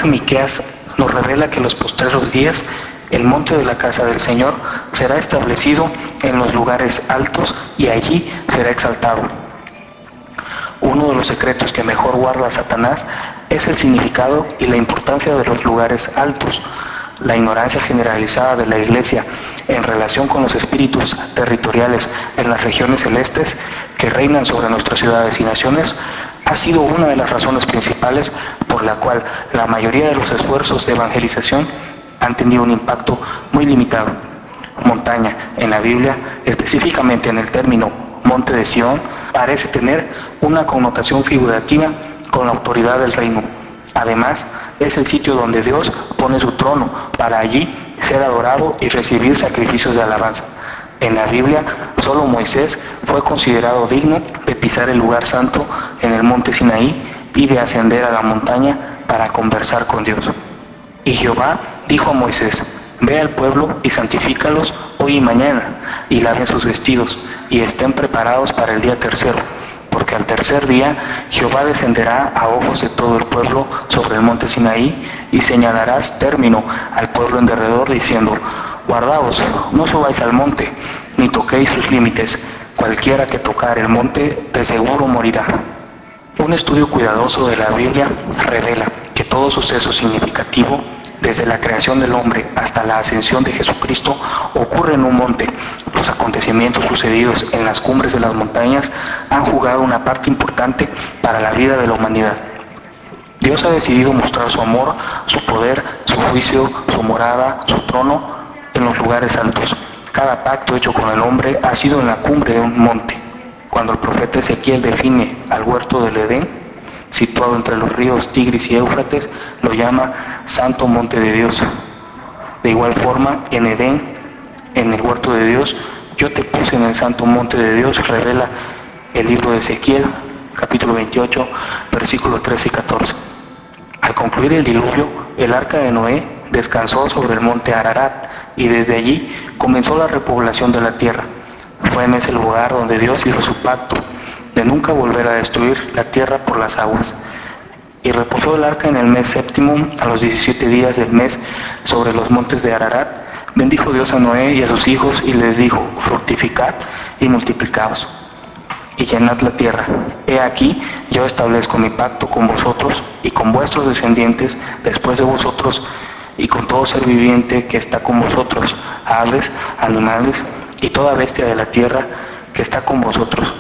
Miqueas nos revela que en los postreros días el monte de la casa del Señor será establecido en los lugares altos y allí será exaltado. Uno de los secretos que mejor guarda Satanás es el significado y la importancia de los lugares altos. La ignorancia generalizada de la Iglesia en relación con los espíritus territoriales en las regiones celestes que reinan sobre nuestras ciudades y naciones ha sido una de las razones principales por la cual la mayoría de los esfuerzos de evangelización han tenido un impacto muy limitado. Montaña, en la Biblia, específicamente en el término Monte de Sión, parece tener una connotación figurativa con la autoridad del reino. Además, es el sitio donde Dios pone su trono para allí ser adorado y recibir sacrificios de alabanza. En la Biblia, solo Moisés fue considerado digno de pisar el lugar santo en el monte Sinaí y de ascender a la montaña para conversar con Dios. Y Jehová dijo a Moisés: ve al pueblo y santifícalos hoy y mañana, y laven sus vestidos, y estén preparados para el día tercero, porque al tercer día Jehová descenderá a ojos de todo el pueblo sobre el monte Sinaí, y señalarás término al pueblo en derredor, diciendo: guardaos, no subáis al monte, ni toquéis sus límites, cualquiera que tocar el monte de seguro morirá. Un estudio cuidadoso de la Biblia revela que todo suceso significativo, desde la creación del hombre hasta la ascensión de Jesucristo, ocurre en un monte. Los acontecimientos sucedidos en las cumbres de las montañas han jugado una parte importante para la vida de la humanidad. Dios ha decidido mostrar su amor, su poder, su juicio, su morada, su trono en los lugares altos. Cada pacto hecho con el hombre ha sido en la cumbre de un monte. Cuando el profeta Ezequiel define al huerto del Edén, situado entre los ríos Tigris y Éufrates, lo llama Santo Monte de Dios. De igual forma, en Edén, en el huerto de Dios, yo te puse en el Santo Monte de Dios, revela el libro de Ezequiel, capítulo 28, versículos 13 y 14. Al concluir el diluvio, el arca de Noé descansó sobre el monte Ararat, y desde allí comenzó la repoblación de la tierra. Fue en ese lugar donde Dios hizo su pacto de nunca volver a destruir la tierra por las aguas. Y reposó el arca en el mes séptimo, a los 17 días del mes, sobre los montes de Ararat. Bendijo Dios a Noé y a sus hijos y les dijo: fructificad y multiplicaos, y llenad la tierra. He aquí, yo establezco mi pacto con vosotros y con vuestros descendientes después de vosotros, y con todo ser viviente que está con vosotros, aves, animales y toda bestia de la tierra que está con vosotros,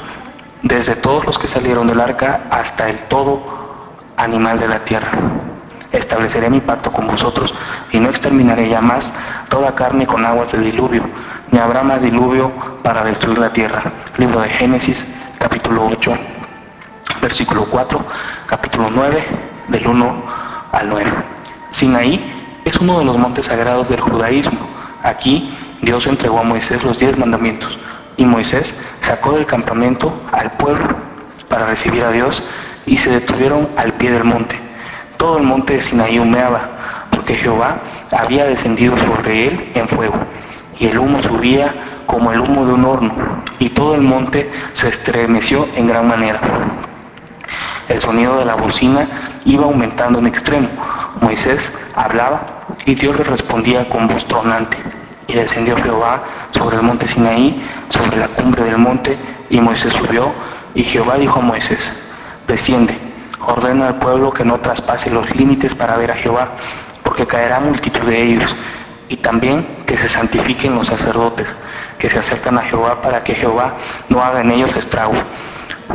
desde todos los que salieron del arca hasta el todo animal de la tierra. Estableceré mi pacto con vosotros y no exterminaré ya más toda carne con aguas del diluvio, ni habrá más diluvio para destruir la tierra. Libro de Génesis, capítulo 8, versículo 4, capítulo 9, del 1 al 9. Sinaí es uno de los montes sagrados del judaísmo. Aquí Dios entregó a Moisés los 10 mandamientos, y Moisés sacó del campamento al pueblo para recibir a Dios, y se detuvieron al pie del monte. Todo el monte de Sinaí humeaba, porque Jehová había descendido sobre él en fuego, y el humo subía como el humo de un horno, y todo el monte se estremeció en gran manera. El sonido de la bocina iba aumentando en extremo. Moisés hablaba y Dios le respondía con voz tronante. Y descendió Jehová sobre el monte Sinaí, sobre la cumbre del monte, y Moisés subió, y Jehová dijo a Moisés: desciende, ordena al pueblo que no traspase los límites para ver a Jehová, porque caerá multitud de ellos, y también que se santifiquen los sacerdotes, que se acercan a Jehová, para que Jehová no haga en ellos estrago.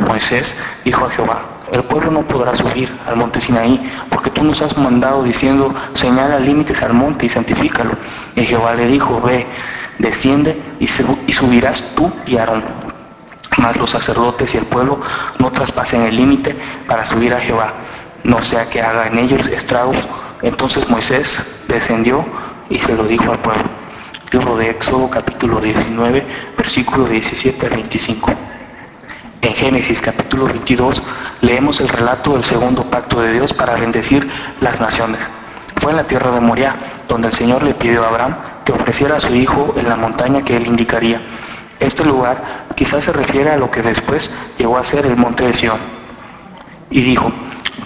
Moisés dijo a Jehová: el pueblo no podrá subir al monte Sinaí, porque tú nos has mandado diciendo: señala límites al monte y santifícalo. Y Jehová le dijo: ve, desciende y subirás tú y Aarón. Mas los sacerdotes y el pueblo no traspasen el límite para subir a Jehová, no sea que haga en ellos estragos. Entonces Moisés descendió y se lo dijo al pueblo. Libro de Éxodo, capítulo 19, versículos 17 al 25. En Génesis capítulo 22 leemos el relato del segundo pacto de Dios para bendecir las naciones. Fue en la tierra de Moriah, donde el Señor le pidió a Abraham que ofreciera a su hijo en la montaña que él indicaría. Este lugar quizás se refiere a lo que después llegó a ser el monte de Sión. Y dijo: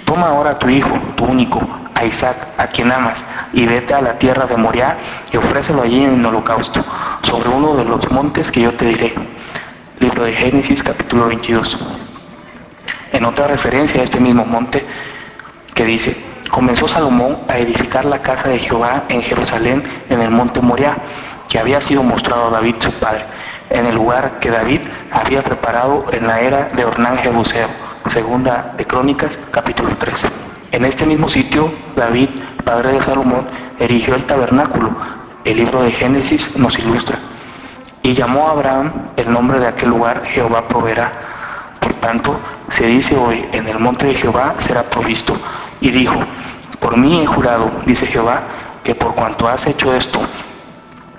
toma ahora a tu hijo, tu único, a Isaac, a quien amas, y vete a la tierra de Moriah y ofrécelo allí en holocausto, sobre uno de los montes que yo te diré. Libro de Génesis, capítulo 22. En otra referencia a este mismo monte, que dice: comenzó Salomón a edificar la casa de Jehová en Jerusalén, en el monte Moriah, que había sido mostrado a David su padre, en el lugar que David había preparado en la era de Ornán Jebuseo. Segunda de Crónicas, capítulo 3. En este mismo sitio, David, padre de Salomón, erigió el tabernáculo. El libro de Génesis nos ilustra. Y llamó a Abraham el nombre de aquel lugar: Jehová proveerá. Por tanto, se dice hoy: en el monte de Jehová será provisto. Y dijo: por mí he jurado, dice Jehová, que por cuanto has hecho esto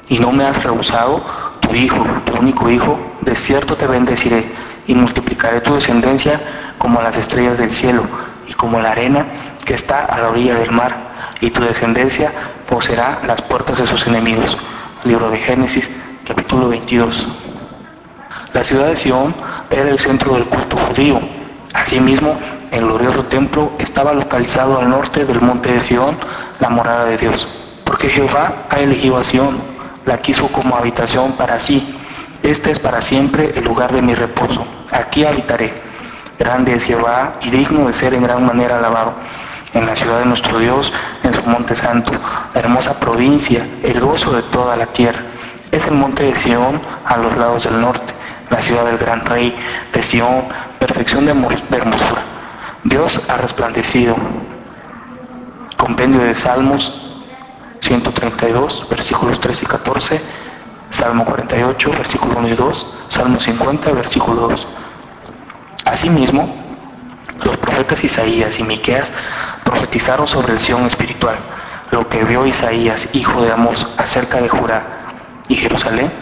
y no me has rehusado tu hijo, tu único hijo, de cierto te bendeciré y multiplicaré tu descendencia como las estrellas del cielo y como la arena que está a la orilla del mar, y tu descendencia poseerá las puertas de sus enemigos. Libro de Génesis, capítulo 22. La ciudad de Sión era el centro del culto judío. Asimismo, el glorioso templo estaba localizado al norte del monte de Sión, la morada de Dios. Porque Jehová ha elegido a Sión, la quiso como habitación para sí. Este es para siempre el lugar de mi reposo. Aquí habitaré. Grande es Jehová y digno de ser en gran manera alabado. En la ciudad de nuestro Dios, en su monte santo, la hermosa provincia, el gozo de toda la tierra. Es el monte de Sión a los lados del norte, la ciudad del gran rey de Sión, perfección de hermosura. Dios ha resplandecido. Compendio de Salmos 132, versículos 3 y 14, Salmo 48, versículo 1 y 2, Salmo 50, versículo 2. Asimismo, los profetas Isaías y Miqueas profetizaron sobre el Sión espiritual. Lo que vio Isaías, hijo de Amós, acerca de Judá y Jerusalén,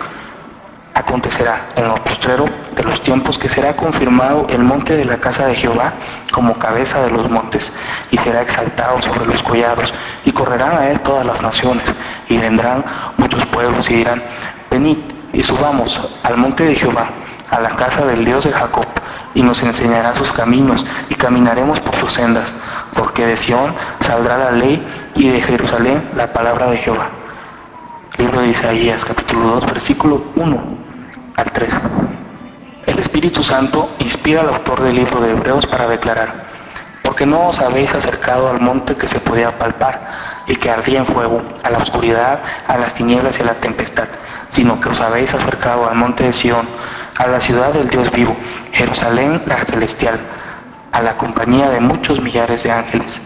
acontecerá en lo postrero de los tiempos, que será confirmado el monte de la casa de Jehová como cabeza de los montes, y será exaltado sobre los collados, y correrán a él todas las naciones, y vendrán muchos pueblos y dirán: venid y subamos al monte de Jehová, a la casa del Dios de Jacob, y nos enseñará sus caminos, y caminaremos por sus sendas, porque de Sión saldrá la ley, y de Jerusalén la palabra de Jehová. Libro de Isaías, capítulo 2, versículo 1 al 3. El Espíritu Santo inspira al autor del libro de Hebreos para declarar: porque no os habéis acercado al monte que se podía palpar y que ardía en fuego, a la oscuridad, a las tinieblas y a la tempestad, sino que os habéis acercado al monte de Sión, a la ciudad del Dios vivo, Jerusalén la celestial, a la compañía de muchos millares de ángeles.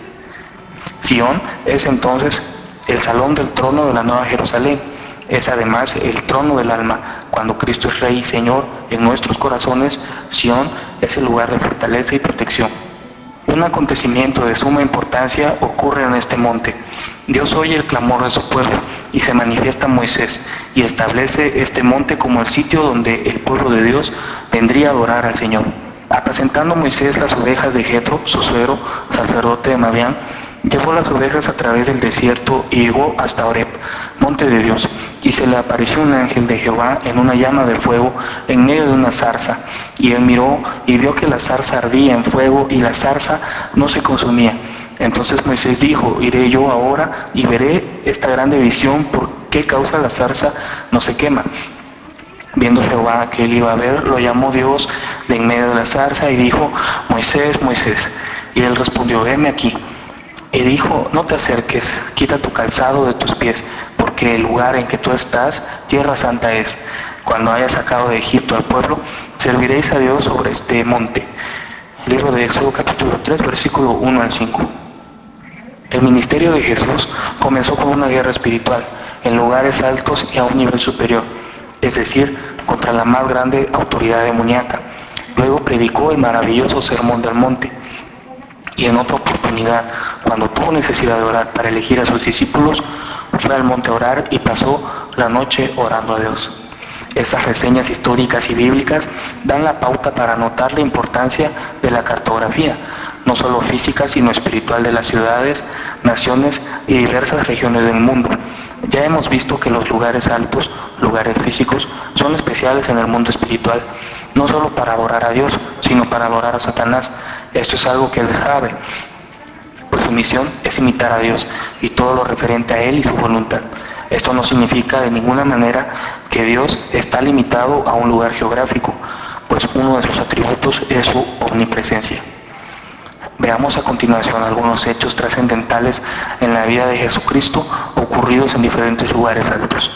Sión es entonces el salón del trono de la nueva Jerusalén. Es además el trono del alma. Cuando Cristo es Rey y Señor en nuestros corazones, Sión es el lugar de fortaleza y protección. Un acontecimiento de suma importancia ocurre en este monte. Dios oye el clamor de su pueblo y se manifiesta a Moisés y establece este monte como el sitio donde el pueblo de Dios vendría a adorar al Señor. Apacentando Moisés las ovejas de Jetro, su suegro, sacerdote de Madián, llevó las ovejas a través del desierto y llegó hasta Horeb, monte de Dios, y se le apareció un ángel de Jehová en una llama de fuego en medio de una zarza. Y él miró y vio que la zarza ardía en fuego y la zarza no se consumía. Entonces Moisés dijo: iré yo ahora y veré esta grande visión, por qué causa la zarza no se quema. Viendo Jehová que él iba a ver, lo llamó Dios de en medio de la zarza y dijo: Moisés, Moisés. Y él respondió: heme aquí. Y dijo: no te acerques, quita tu calzado de tus pies, porque el lugar en que tú estás, tierra santa es. Cuando hayas sacado de Egipto al pueblo, serviréis a Dios sobre este monte. Libro de Éxodo, capítulo 3, versículo 1 al 5. El ministerio de Jesús comenzó con una guerra espiritual, en lugares altos y a un nivel superior, es decir, contra la más grande autoridad demoníaca. Luego predicó el maravilloso Sermón del Monte. Y en otra oportunidad, cuando tuvo necesidad de orar para elegir a sus discípulos, fue al monte a orar y pasó la noche orando a Dios. Estas reseñas históricas y bíblicas dan la pauta para notar la importancia de la cartografía, no solo física sino espiritual, de las ciudades, naciones y diversas regiones del mundo. Ya hemos visto que los lugares altos, lugares físicos, son especiales en el mundo espiritual, no solo para adorar a Dios, sino para adorar a Satanás. Esto es algo que él sabe. pues su misión es imitar a Dios y todo lo referente a Él y su voluntad. Esto no significa de ninguna manera que Dios está limitado a un lugar geográfico, pues uno de sus atributos es su omnipresencia. Veamos a continuación algunos hechos trascendentales en la vida de Jesucristo ocurridos en diferentes lugares altos.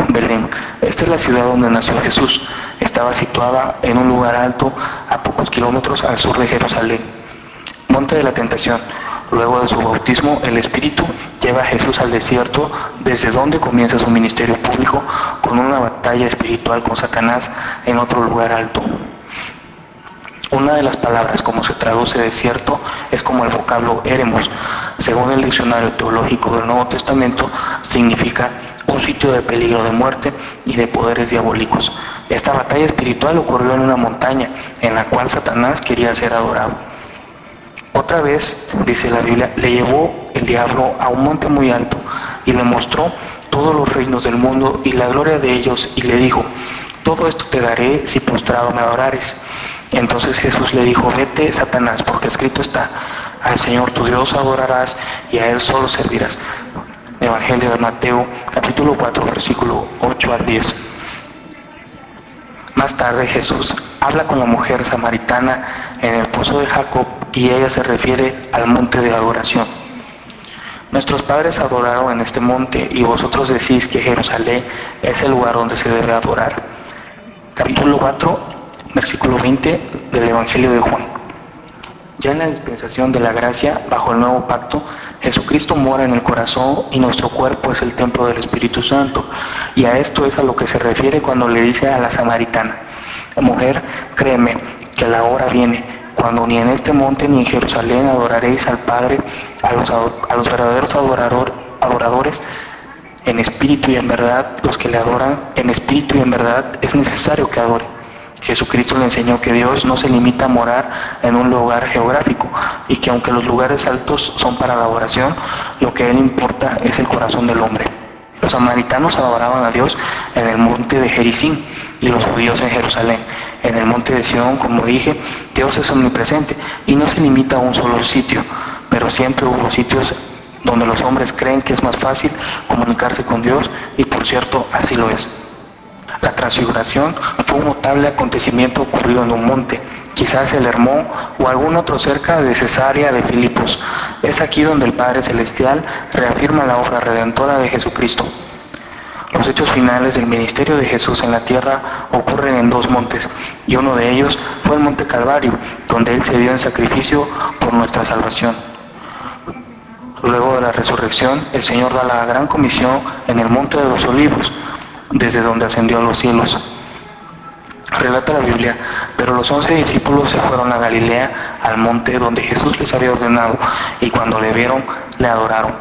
Belén. Esta es la ciudad donde nació Jesús. Estaba situada en un lugar alto a pocos kilómetros al sur de Jerusalén. Monte de la Tentación. Luego de su bautismo, el Espíritu lleva a Jesús al desierto, desde donde comienza su ministerio público con una batalla espiritual con Satanás en otro lugar alto. Una de las palabras como se traduce desierto es como el vocablo eremos. Según el diccionario teológico del Nuevo Testamento, significa un sitio de peligro de muerte y de poderes diabólicos. Esta batalla espiritual ocurrió en una montaña en la cual Satanás quería ser adorado. Otra vez, dice la Biblia, le llevó el diablo a un monte muy alto y le mostró todos los reinos del mundo y la gloria de ellos y le dijo: todo esto te daré si postrado me adorares. Entonces Jesús le dijo: vete, Satanás, porque escrito está: al Señor tu Dios adorarás y a Él solo servirás. Evangelio de Mateo, capítulo 4, versículo 8 al 10. Más tarde Jesús habla con la mujer samaritana en el pozo de Jacob y ella se refiere al monte de adoración. Nuestros padres adoraron en este monte y vosotros decís que Jerusalén es el lugar donde se debe adorar. Capítulo 4, versículo 20 del Evangelio de Juan. Ya en la dispensación de la gracia, bajo el nuevo pacto, Jesucristo mora en el corazón y nuestro cuerpo es el templo del Espíritu Santo. Y a esto es a lo que se refiere cuando le dice a la samaritana: mujer, créeme que la hora viene, cuando ni en este monte ni en Jerusalén adoraréis al Padre, a los verdaderos adoradores, en espíritu y en verdad. Los que le adoran en espíritu y en verdad es necesario que adoren. Jesucristo le enseñó que Dios no se limita a morar en un lugar geográfico y que aunque los lugares altos son para la adoración, lo que a Él importa es el corazón del hombre. Los samaritanos adoraban a Dios en el monte de Gerizim y los judíos en Jerusalén. En el monte de Sión, como dije, Dios es omnipresente y no se limita a un solo sitio, pero siempre hubo sitios donde los hombres creen que es más fácil comunicarse con Dios y por cierto, así lo es. La transfiguración fue un notable acontecimiento ocurrido en un monte, quizás el Hermón o algún otro cerca de Cesarea de Filipos. Es aquí donde el Padre Celestial reafirma la obra redentora de Jesucristo. Los hechos finales del ministerio de Jesús en la tierra ocurren en dos montes, y uno de ellos fue el monte Calvario, donde Él se dio en sacrificio por nuestra salvación. Luego de la resurrección, el Señor da la gran comisión en el monte de los Olivos, desde donde ascendió a los cielos. Relata la Biblia: pero los 11 discípulos se fueron a Galilea, al monte donde Jesús les había ordenado, y cuando le vieron, le adoraron.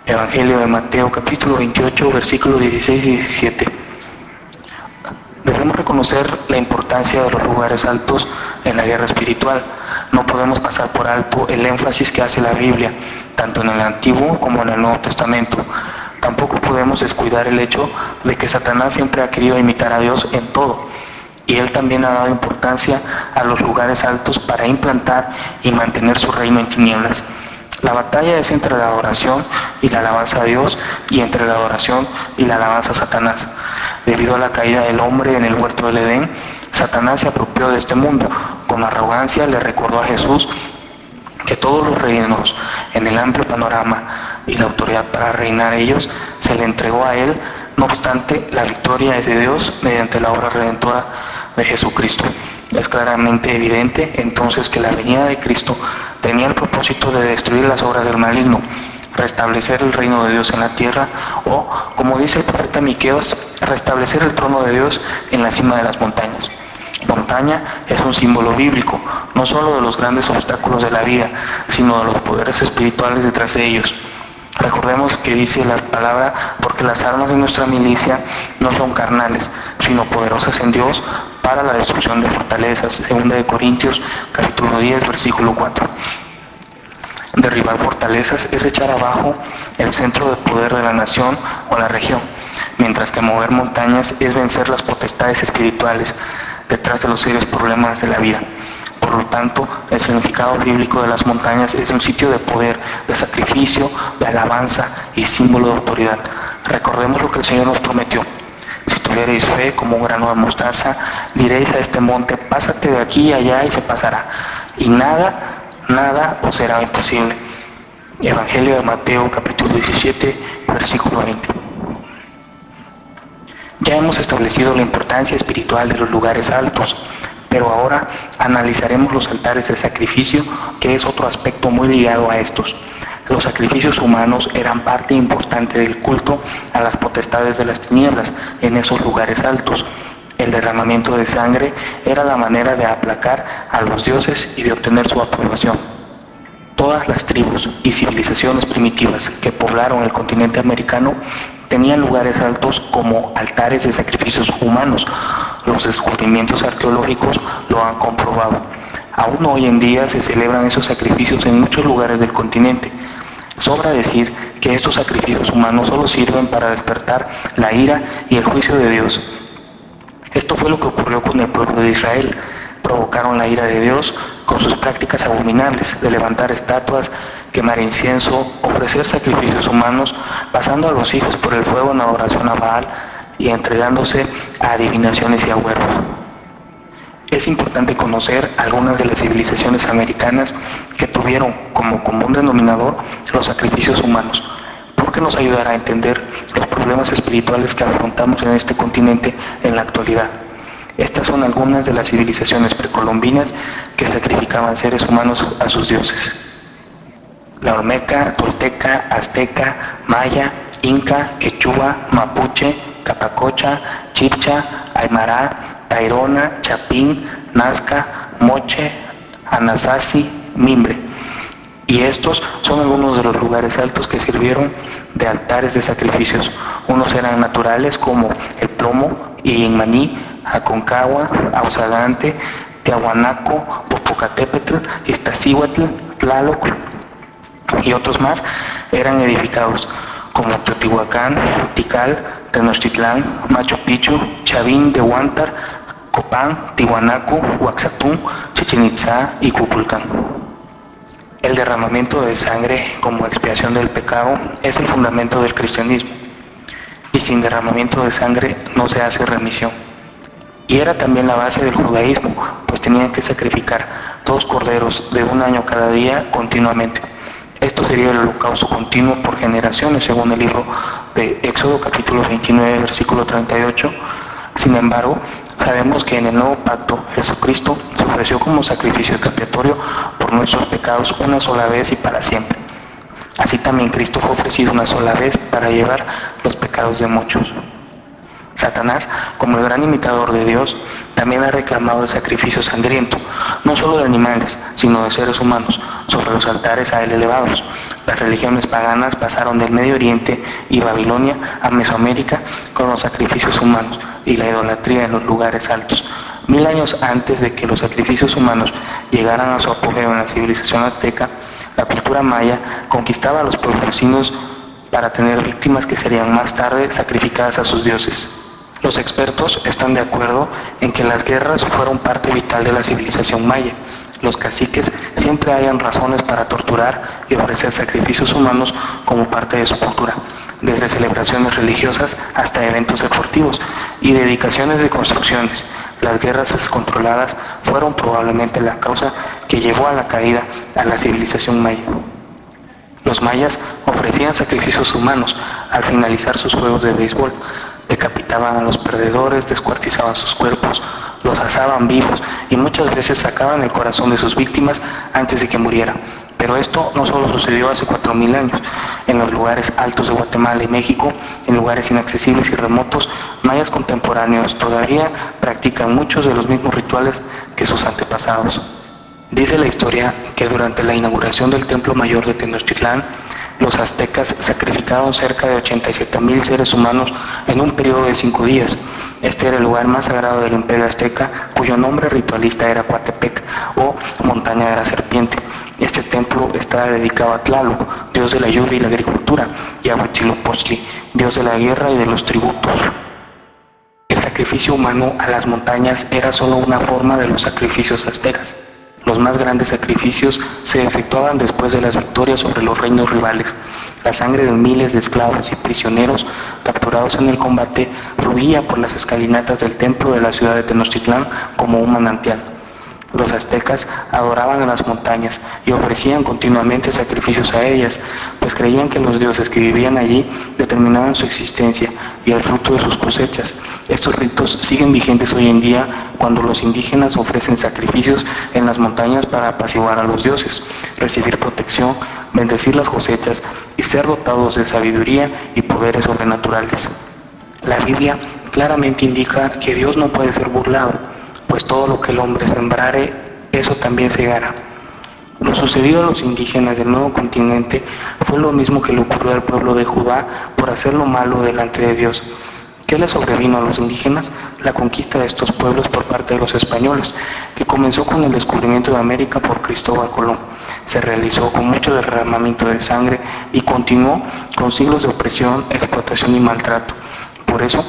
Evangelio de Mateo, capítulo 28, versículos 16 y 17. Debemos reconocer la importancia de los lugares altos en la guerra espiritual. No podemos pasar por alto el énfasis que hace la Biblia, tanto en el Antiguo como en el Nuevo Testamento. Tampoco podemos descuidar el hecho de que Satanás siempre ha querido imitar a Dios en todo, y él también ha dado importancia a los lugares altos para implantar y mantener su reino en tinieblas. La batalla es entre la adoración y la alabanza a Dios y entre la adoración y la alabanza a Satanás. Debido a la caída del hombre en el huerto del Edén, Satanás se apropió de este mundo. Con arrogancia le recordó a Jesús que todos los reinos en el amplio panorama y la autoridad para reinar ellos se le entregó a él. No obstante, la victoria es de Dios mediante la obra redentora de Jesucristo. Es claramente evidente entonces que la venida de Cristo tenía el propósito de destruir las obras del maligno, restablecer el reino de Dios en la tierra, o, como dice el profeta Miqueas, restablecer el trono de Dios en la cima de las montañas. Montaña es un símbolo bíblico, no solo de los grandes obstáculos de la vida, sino de los poderes espirituales detrás de ellos. Recordemos que dice la palabra: porque las armas de nuestra milicia no son carnales, sino poderosas en Dios para la destrucción de fortalezas. 2 Corintios, capítulo 10, versículo 4. Derribar fortalezas es echar abajo el centro de poder de la nación o la región, mientras que mover montañas es vencer las potestades espirituales detrás de los serios problemas de la vida. Por Por lo tanto, el significado bíblico de las montañas es un sitio de poder, de sacrificio, de alabanza y símbolo de autoridad. Recordemos lo que el Señor nos prometió. Si tuviereis fe como un grano de mostaza, diréis a este monte, pásate de aquí y allá y se pasará. Y nada os será imposible. Evangelio de Mateo, capítulo 17, versículo 20. Ya hemos establecido la importancia espiritual de los lugares altos, pero ahora analizaremos los altares de sacrificio, que es otro aspecto muy ligado a estos. Los sacrificios humanos eran parte importante del culto a las potestades de las tinieblas en esos lugares altos. El derramamiento de sangre era la manera de aplacar a los dioses y de obtener su aprobación. Todas las tribus y civilizaciones primitivas que poblaron el continente americano tenían lugares altos como altares de sacrificios humanos. Los descubrimientos arqueológicos lo han comprobado. Aún hoy en día se celebran esos sacrificios en muchos lugares del continente. Sobra decir que estos sacrificios humanos solo sirven para despertar la ira y el juicio de Dios. Esto fue lo que ocurrió con el pueblo de Israel. Provocaron la ira de Dios con sus prácticas abominables de levantar estatuas, quemar incienso, ofrecer sacrificios humanos, pasando a los hijos por el fuego en adoración a Baal y entregándose a adivinaciones y agüeros. Es importante conocer algunas de las civilizaciones americanas que tuvieron como común denominador los sacrificios humanos, porque nos ayudará a entender los problemas espirituales que afrontamos en este continente en la actualidad. Estas son algunas de las civilizaciones precolombinas que sacrificaban seres humanos a sus dioses. La olmeca, tolteca, azteca, maya, inca, quechua, mapuche, capacocha, chibcha, aymara, tairona, chapín, nazca, moche, anasazi, mimbre. Y estos son algunos de los lugares altos que sirvieron de altares de sacrificios. Unos eran naturales como el Plomo y Inmaní, Aconcagua, Ausagante, Tiahuanaco, Popocatépetl, Iztaccíhuatl, Tlaloc y otros más eran edificados como Teotihuacán, Tikal, Tenochtitlán, Machu Picchu, Chavín de Huántar, Copán, Tiwanaku, Huaxatún, Chichén Itzá y Kukulcán. El derramamiento de sangre como expiación del pecado es el fundamento del cristianismo, y sin derramamiento de sangre no se hace remisión. Y era también la base del judaísmo, pues tenían que sacrificar 2 corderos de 1 año cada día continuamente. Esto sería el holocausto continuo por generaciones, según el libro de Éxodo capítulo 29, versículo 38. Sin embargo, sabemos que en el nuevo pacto Jesucristo se ofreció como sacrificio expiatorio por nuestros pecados una sola vez y para siempre. Así también Cristo fue ofrecido una sola vez para llevar los pecados de muchos. Satanás, como el gran imitador de Dios, también ha reclamado el sacrificio sangriento, no solo de animales, sino de seres humanos, sobre los altares a él elevados. Las religiones paganas pasaron del Medio Oriente y Babilonia a Mesoamérica con los sacrificios humanos y la idolatría en los lugares altos. 1000 años antes de que los sacrificios humanos llegaran a su apogeo en la civilización azteca, la cultura maya conquistaba a los pueblos vecinos para tener víctimas que serían más tarde sacrificadas a sus dioses. Los expertos están de acuerdo en que las guerras fueron parte vital de la civilización maya. Los caciques siempre hallan razones para torturar y ofrecer sacrificios humanos como parte de su cultura, desde celebraciones religiosas hasta eventos deportivos y dedicaciones de construcciones. Las guerras descontroladas fueron probablemente la causa que llevó a la caída a la civilización maya. Los mayas ofrecían sacrificios humanos al finalizar sus juegos de béisbol. Decapitaban a los perdedores, descuartizaban sus cuerpos, los asaban vivos y muchas veces sacaban el corazón de sus víctimas antes de que muriera. Pero esto no solo sucedió hace 4000 años. En los lugares altos de Guatemala y México, en lugares inaccesibles y remotos, mayas contemporáneos todavía practican muchos de los mismos rituales que sus antepasados. Dice la historia que durante la inauguración del Templo Mayor de Tenochtitlán, los aztecas sacrificaron cerca de 87,000 seres humanos en un periodo de 5 días. Este era el lugar más sagrado del Imperio Azteca, cuyo nombre ritualista era Coatepec, o Montaña de la Serpiente. Este templo estaba dedicado a Tlaloc, dios de la lluvia y la agricultura, y a Huitzilopochtli, dios de la guerra y de los tributos. El sacrificio humano a las montañas era solo una forma de los sacrificios aztecas. Los más grandes sacrificios se efectuaban después de las victorias sobre los reinos rivales. La sangre de miles de esclavos y prisioneros capturados en el combate fluía por las escalinatas del templo de la ciudad de Tenochtitlán como un manantial. Los aztecas adoraban a las montañas y ofrecían continuamente sacrificios a ellas, pues creían que los dioses que vivían allí determinaban su existencia y el fruto de sus cosechas. Estos ritos siguen vigentes hoy en día cuando los indígenas ofrecen sacrificios en las montañas para apaciguar a los dioses, recibir protección, bendecir las cosechas y ser dotados de sabiduría y poderes sobrenaturales. La Biblia claramente indica que Dios no puede ser burlado, pues todo lo que el hombre sembrare, eso también segará. Lo sucedido a los indígenas del nuevo continente fue lo mismo que le ocurrió al pueblo de Judá por hacer lo malo delante de Dios. ¿Qué les sobrevino a los indígenas? La conquista de estos pueblos por parte de los españoles, que comenzó con el descubrimiento de América por Cristóbal Colón. Se realizó con mucho derramamiento de sangre y continuó con siglos de opresión, explotación y maltrato. Por eso,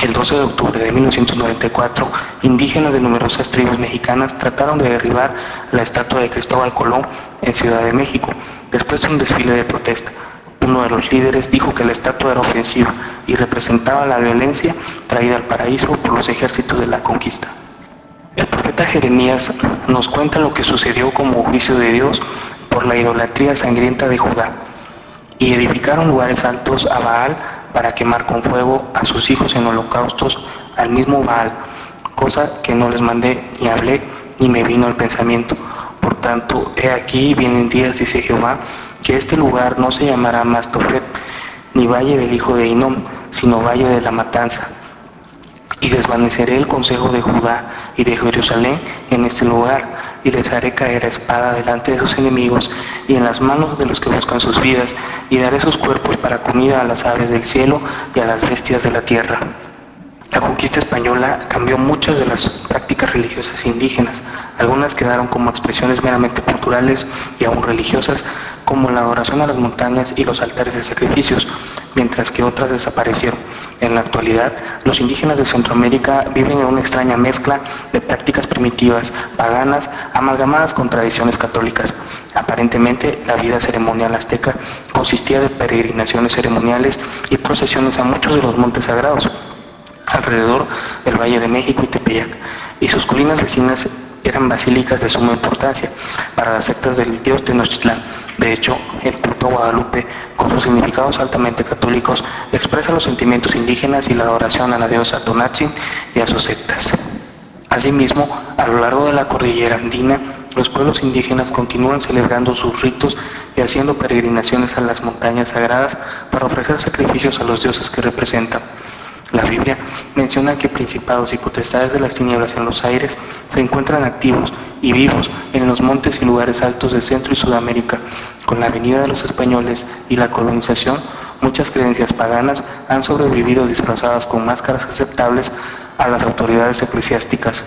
el 12 de octubre de 1994, indígenas de numerosas tribus mexicanas trataron de derribar la estatua de Cristóbal Colón en Ciudad de México, después de un desfile de protesta. Uno de los líderes dijo que la estatua era ofensiva y representaba la violencia traída al paraíso por los ejércitos de la conquista. El profeta Jeremías nos cuenta lo que sucedió como juicio de Dios por la idolatría sangrienta de Judá. Y edificaron lugares altos a Baal para quemar con fuego a sus hijos en holocaustos al mismo Baal, cosa que no les mandé ni hablé ni me vino al pensamiento. Por tanto, he aquí vienen días, dice Jehová, que este lugar no se llamará más Tofet, ni valle del hijo de Hinnom, sino valle de la matanza. Y desvaneceré el consejo de Judá y de Jerusalén en este lugar, y les haré caer a espada delante de sus enemigos y en las manos de los que buscan sus vidas, y daré sus cuerpos para comida a las aves del cielo y a las bestias de la tierra. La conquista española cambió muchas de las prácticas religiosas indígenas. Algunas quedaron como expresiones meramente culturales y aún religiosas, como la adoración a las montañas y los altares de sacrificios, mientras que otras desaparecieron. En la actualidad, los indígenas de Centroamérica viven en una extraña mezcla de prácticas primitivas, paganas, amalgamadas con tradiciones católicas. Aparentemente, la vida ceremonial azteca consistía de peregrinaciones ceremoniales y procesiones a muchos de los montes sagrados, alrededor del Valle de México y Tepeyac, y sus colinas vecinas eran basílicas de suma importancia para las sectas del dios Tenochtitlán. De hecho, el culto a Guadalupe, con sus significados altamente católicos, expresa los sentimientos indígenas y la adoración a la diosa Tonatzin y a sus sectas. Asimismo, a lo largo de la cordillera andina, los pueblos indígenas continúan celebrando sus ritos y haciendo peregrinaciones a las montañas sagradas para ofrecer sacrificios a los dioses que representan. La Biblia menciona que principados y potestades de las tinieblas en los aires se encuentran activos y vivos en los montes y lugares altos de Centro y Sudamérica. Con la venida de los españoles y la colonización, muchas creencias paganas han sobrevivido disfrazadas con máscaras aceptables a las autoridades eclesiásticas.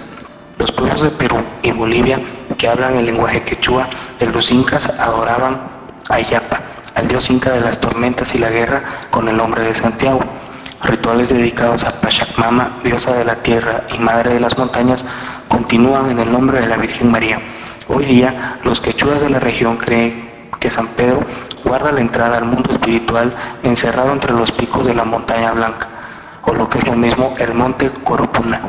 Los pueblos de Perú y Bolivia, que hablan el lenguaje quechua de los incas, adoraban a Illapa, al dios inca de las tormentas y la guerra, con el nombre de Santiago. Rituales dedicados a Pachacmama, diosa de la tierra y madre de las montañas, continúan en el nombre de la Virgen María. Hoy día, los quechuas de la región creen que San Pedro guarda la entrada al mundo espiritual encerrado entre los picos de la Montaña Blanca, o lo que es lo mismo, el monte Corupuna.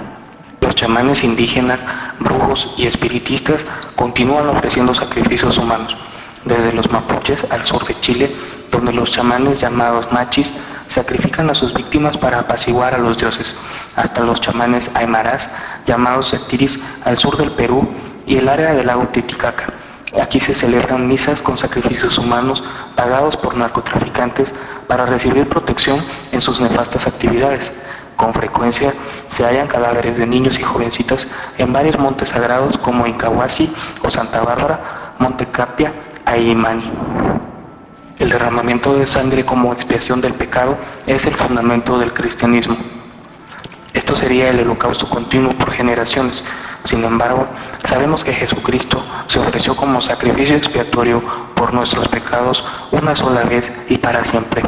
Los chamanes indígenas, brujos y espiritistas continúan ofreciendo sacrificios humanos, desde los mapuches al sur de Chile, donde los chamanes llamados machis sacrifican a sus víctimas para apaciguar a los dioses, hasta los chamanes aymarás, llamados setiris, al sur del Perú y el área del lago Titicaca. Aquí se celebran misas con sacrificios humanos pagados por narcotraficantes para recibir protección en sus nefastas actividades. Con frecuencia se hallan cadáveres de niños y jovencitas en varios montes sagrados como Incahuasi o Santa Bárbara, Monte Capia, Ayimani. El derramamiento de sangre como expiación del pecado es el fundamento del cristianismo. Esto sería el holocausto continuo por generaciones. Sin embargo, sabemos que Jesucristo se ofreció como sacrificio expiatorio por nuestros pecados una sola vez y para siempre.